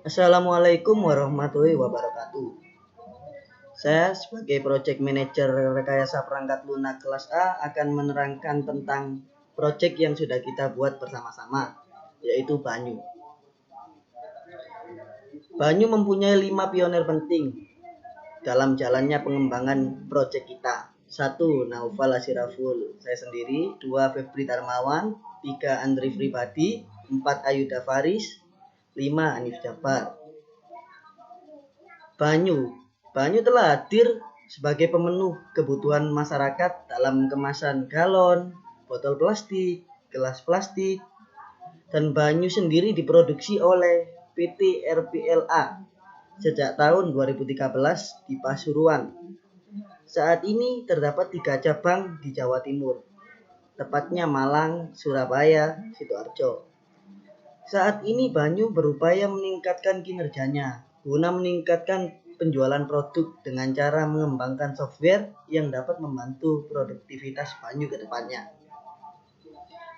Assalamualaikum warahmatullahi wabarakatuh. Saya sebagai Project Manager Rekayasa Perangkat Lunak kelas A akan menerangkan tentang project yang sudah kita buat bersama-sama, yaitu Banyu. Banyu mempunyai 5 pionir penting dalam jalannya pengembangan project kita. 1. Naufal Asiraful, saya sendiri. 2. Febri Darmawan. 3. Andri Pribadi. 4. Ayuda Faris. 5. Anif Jabbar. Banyu telah hadir sebagai pemenuh kebutuhan masyarakat dalam kemasan galon, botol plastik, gelas plastik, dan banyu sendiri diproduksi oleh PT RPLA sejak tahun 2013 di Pasuruan. Saat ini terdapat 3 cabang di Jawa Timur, tepatnya Malang, Surabaya, Sidoarjo. Saat ini Banyu berupaya meningkatkan kinerjanya guna meningkatkan penjualan produk dengan cara mengembangkan software yang dapat membantu produktivitas Banyu ke depannya.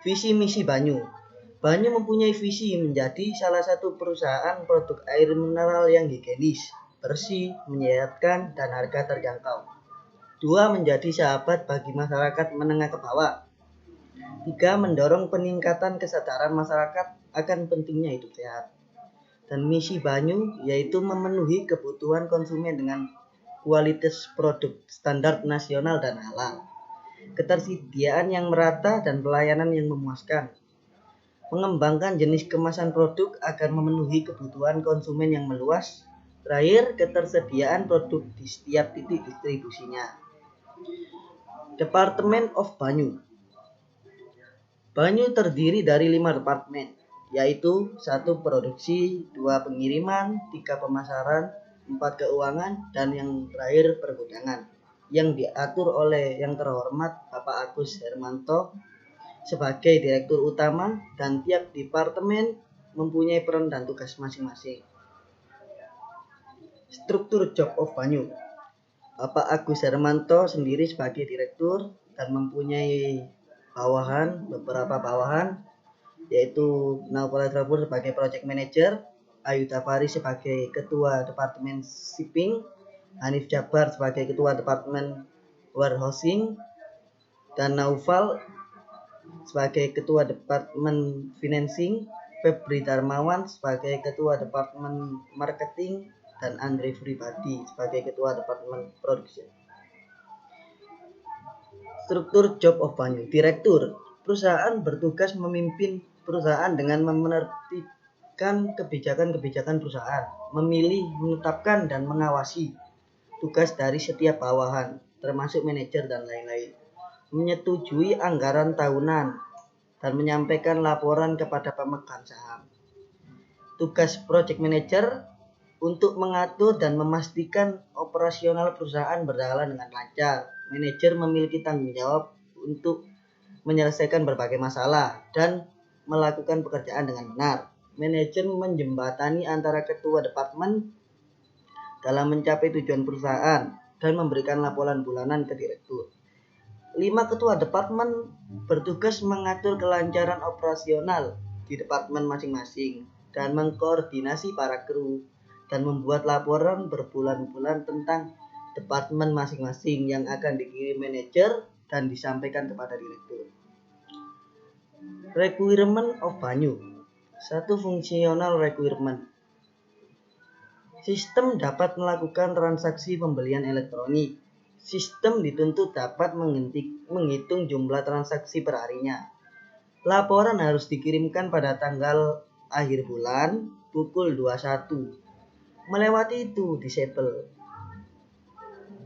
Visi misi Banyu. Banyu mempunyai visi menjadi salah satu perusahaan produk air mineral yang higienis, bersih, menyehatkan, dan harga terjangkau. 2. Menjadi sahabat bagi masyarakat menengah ke bawah. 3. Mendorong peningkatan kesadaran masyarakat akan pentingnya hidup sehat. Dan misi Banyu yaitu memenuhi kebutuhan konsumen dengan kualitas produk standar nasional dan halal, ketersediaan yang merata dan pelayanan yang memuaskan. Mengembangkan jenis kemasan produk agar memenuhi kebutuhan konsumen yang meluas. Terakhir, ketersediaan produk di setiap titik distribusinya. Departemen of Banyu. Banyu terdiri dari 5 departemen, yaitu 1. Produksi, 2. Pengiriman, 3. Pemasaran, 4. Keuangan, dan yang terakhir pergudangan, yang diatur oleh yang terhormat Bapak Agus Hermanto sebagai Direktur Utama, dan tiap departemen mempunyai peran dan tugas masing-masing. Struktur job of Banyu. Bapak Agus Hermanto sendiri sebagai Direktur dan mempunyai beberapa bawahan, yaitu Naufal Asrafur sebagai Project Manager, Ayuda Faris sebagai Ketua Departemen Shipping, Anif Jabbar sebagai Ketua Departemen Warehousing, dan Naufal sebagai Ketua Departemen Financing, Febri Darmawan sebagai Ketua Departemen Marketing, dan Andri Pribadi sebagai Ketua Departemen Production. Struktur job of Banyu. Direktur. Perusahaan bertugas memimpin perusahaan dengan menertibkan kebijakan-kebijakan perusahaan, memilih, menetapkan, dan mengawasi tugas dari setiap bawahan, termasuk manajer dan lain-lain, menyetujui anggaran tahunan, dan menyampaikan laporan kepada pemegang saham. Tugas project manager untuk mengatur dan memastikan operasional perusahaan berjalan dengan lancar. Manajer memiliki tanggung jawab untuk menyelesaikan berbagai masalah dan melakukan pekerjaan dengan benar. Manajer menjembatani antara ketua departemen dalam mencapai tujuan perusahaan dan memberikan laporan bulanan ke direktur. 5 ketua departemen bertugas mengatur kelancaran operasional di departemen masing-masing dan mengkoordinasi para kru dan membuat laporan berbulan-bulan tentang departemen masing-masing yang akan dikirim manajer dan disampaikan kepada direktur. Requirement of Banyu. 1. Fungsional requirement. Sistem dapat melakukan transaksi pembelian elektronik. Sistem dituntut dapat menghitung jumlah transaksi per harinya. Laporan harus dikirimkan pada tanggal akhir bulan pukul 21. Melewati itu disable.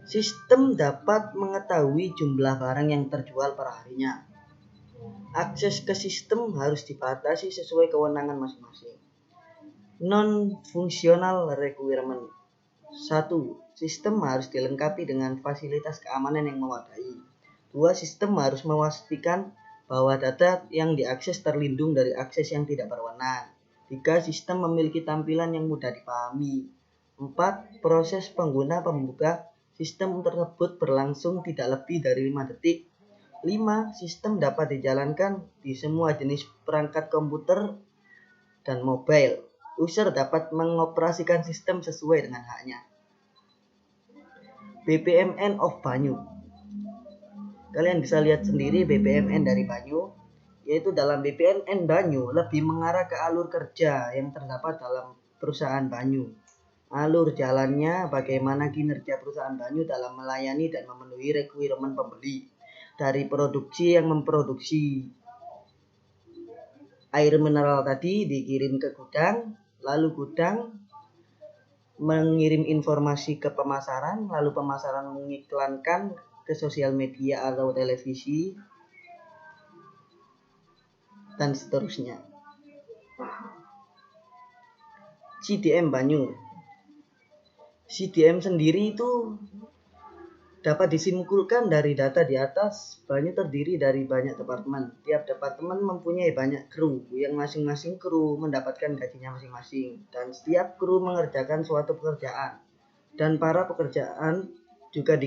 Sistem dapat mengetahui jumlah barang yang terjual per harinya. Akses ke sistem harus dibatasi sesuai kewenangan masing-masing. Non-functional requirement. 1. Sistem harus dilengkapi dengan fasilitas keamanan yang memadai. 2. Sistem harus memastikan bahwa data yang diakses terlindung dari akses yang tidak berwenang. 3. Sistem memiliki tampilan yang mudah dipahami. 4. Proses pengguna pembuka sistem tersebut berlangsung tidak lebih dari 5 detik. 5. Sistem dapat dijalankan di semua jenis perangkat komputer dan mobile. user dapat mengoperasikan sistem sesuai dengan haknya. BPMN of Banyu. Kalian bisa lihat sendiri BPMN dari Banyu, yaitu dalam BPMN Banyu lebih mengarah ke alur kerja yang terdapat dalam perusahaan Banyu. Alur jalannya bagaimana kinerja perusahaan Banyu dalam melayani dan memenuhi requirement pembeli. Dari produksi yang memproduksi air mineral tadi dikirim ke gudang, lalu gudang mengirim informasi ke pemasaran, lalu pemasaran mengiklankan ke sosial media atau televisi, dan seterusnya. CDM Banyu. CDM sendiri itu dapat disimpulkan dari data di atas. Banyu terdiri dari banyak departemen. Tiap departemen mempunyai banyak kru, yang masing-masing kru mendapatkan gajinya masing-masing, dan setiap kru mengerjakan suatu pekerjaan, dan para pekerjaan juga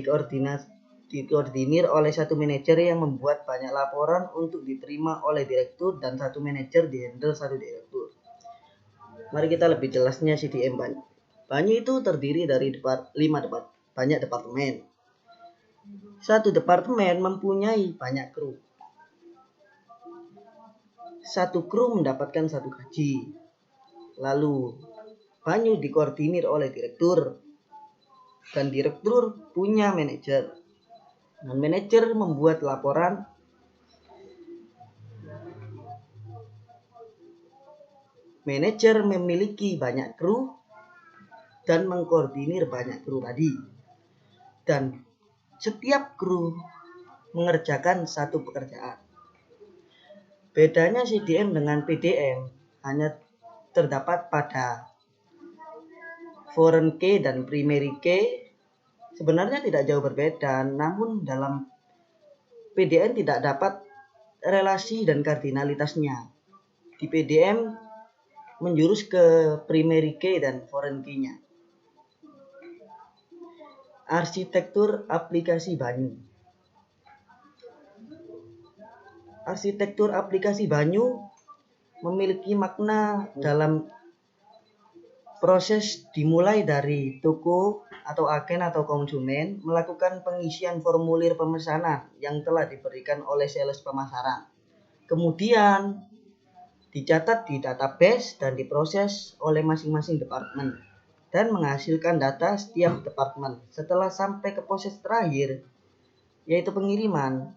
dikoordinir oleh satu manajer yang membuat banyak laporan untuk diterima oleh direktur, dan satu manajer dihandle satu direktur. Mari kita lebih jelasnya CDM Banyu. Banyu itu terdiri dari banyak departemen. Satu departemen mempunyai banyak kru. Satu kru mendapatkan satu gaji. Lalu Banyu dikoordinir oleh direktur, dan direktur punya manajer. Dan manajer membuat laporan. Manajer memiliki banyak kru dan mengkoordinir banyak kru tadi. Dan setiap kru mengerjakan satu pekerjaan. Bedanya CDM dengan PDM hanya terdapat pada foreign key dan primary key. Sebenarnya tidak jauh berbeda, namun dalam PDM tidak dapat relasi dan kardinalitasnya. Di PDM menjurus ke primary key dan foreign key-nya. Arsitektur aplikasi Banyu. Arsitektur aplikasi Banyu memiliki makna dalam proses dimulai dari toko atau agen atau konsumen melakukan pengisian formulir pemesanan yang telah diberikan oleh sales pemasaran. Kemudian dicatat di database dan diproses oleh masing-masing departemen dan menghasilkan data setiap departemen. Setelah sampai ke proses terakhir, yaitu pengiriman,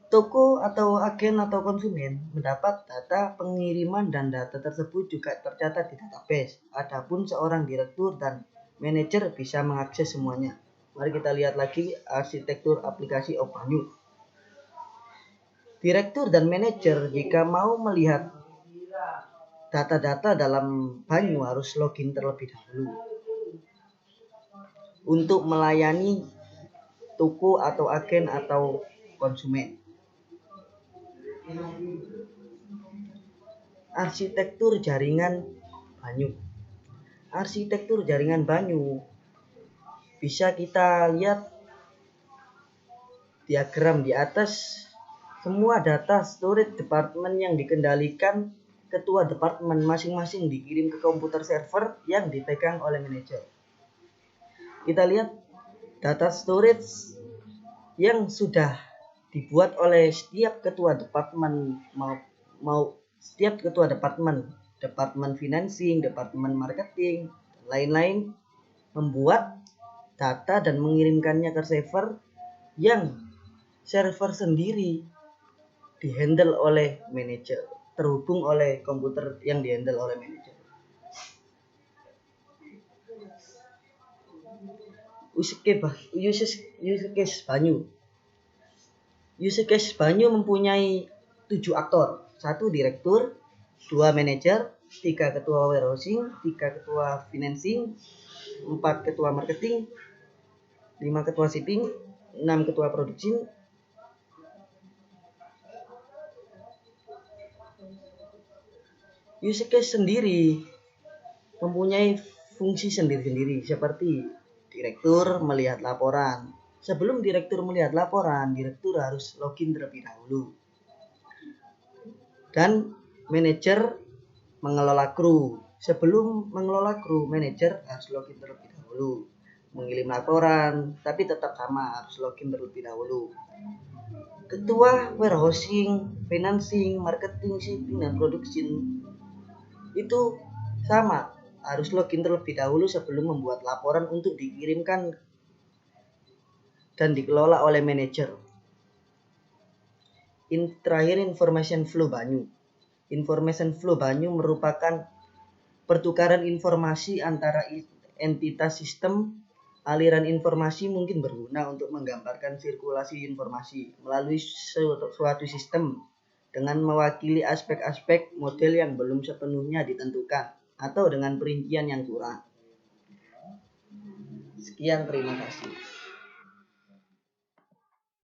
toko atau agen atau konsumen mendapat data pengiriman, dan data tersebut juga tercatat di database. Adapun seorang direktur dan manajer bisa mengakses semuanya. Mari kita lihat lagi arsitektur aplikasi Banyu. Direktur dan manajer jika mau melihat data-data dalam Banyu harus login terlebih dahulu untuk melayani toko atau agen atau konsumen. Arsitektur jaringan Banyu. Arsitektur jaringan Banyu bisa kita lihat diagram di atas. Semua data storage departemen yang dikendalikan ketua departemen masing-masing dikirim ke komputer server yang dipegang oleh manajer. Kita lihat data storage yang sudah dibuat oleh setiap ketua departemen, setiap ketua departemen financing, departemen marketing, dan lain-lain, membuat data dan mengirimkannya ke server yang server sendiri dihandle oleh manajer, terhubung oleh komputer yang dihandle oleh manajer. Use case Banyu. Use case Banyu mempunyai 7 aktor. 1 direktur, 2 manajer, 3 ketua warehousing, 3 ketua financing, 4 ketua marketing, 5 ketua shipping, 6 ketua produksi. Use case sendiri mempunyai fungsi sendiri-sendiri, seperti direktur melihat laporan. Sebelum direktur melihat laporan, direktur harus login terlebih dahulu. Dan manajer mengelola kru. Sebelum mengelola kru, manajer harus login terlebih dahulu. Mengirim laporan, tapi tetap sama, harus login terlebih dahulu. Ketua warehousing, financing, marketing, shipping, dan production itu sama, harus login terlebih dahulu sebelum membuat laporan untuk dikirimkan dan dikelola oleh manajer. Terakhir, information flow Banyu. Information flow Banyu merupakan pertukaran informasi antara entitas sistem. Aliran informasi mungkin berguna untuk menggambarkan sirkulasi informasi melalui suatu sistem dengan mewakili aspek-aspek model yang belum sepenuhnya ditentukan atau dengan perincian yang kurang. Sekian, terima kasih.